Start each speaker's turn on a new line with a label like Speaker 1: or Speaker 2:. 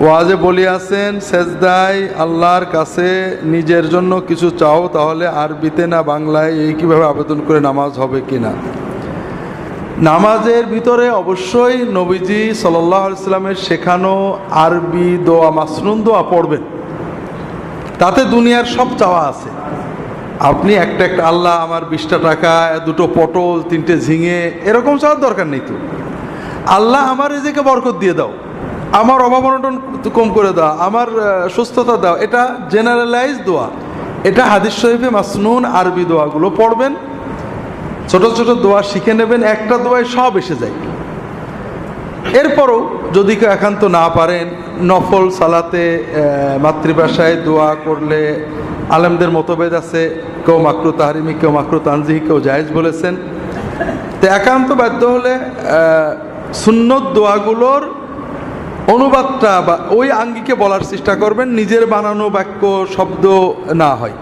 Speaker 1: ওয়াজে বলিয়াছেন, সেজদায় আল্লাহর কাছে নিজের জন্য কিছু চাও, তাহলে আরবিতে না বাংলায় এই কীভাবে আবেদন করে নামাজ হবে কি না? নামাজের ভিতরে অবশ্যই নবীজি সাল্লাল্লাহু আলাইহি সাল্লামের শেখানো আরবি দোয়া, মাসনুন দোয়া পড়বেন। তাতে দুনিয়ার সব চাওয়া আছে। আপনি একটা আল্লাহ আমার 20টা টাকা, 2টো পটল, 3টে ঝিঙে, এরকম চাওয়ার দরকার নেই তো। আল্লাহ আমার রিজিকে বরকত দিয়ে দাও, আমার অভাব অনটন কম করে দাও, আমার সুস্থতা দাও, এটা জেনারেলাইজ দোয়া। এটা হাদিস শরীফে মাসনুন আরবি দোয়াগুলো পড়বেন। ছোট ছোট দোয়া শিখে নেবেন, একটা দোয়ায় সব এসে যায়। এরপরও যদি কেউ একান্ত না পারেন, নফল সালাতে মাতৃভাষায় দোয়া করলে আলেমদের মতভেদ আছে, কেউ মাকরু তাহরিমি, কেউ মাকরু তানজিহি, কেউ জায়েজ বলেছেন। তো একান্ত বাধ্য হলে সুন্নত দোয়াগুলোর অনুবাদটা বা ওই আঙ্গিকে বলার চেষ্টা করবেন, নিজের বানানো বাক্য শব্দ না হয়।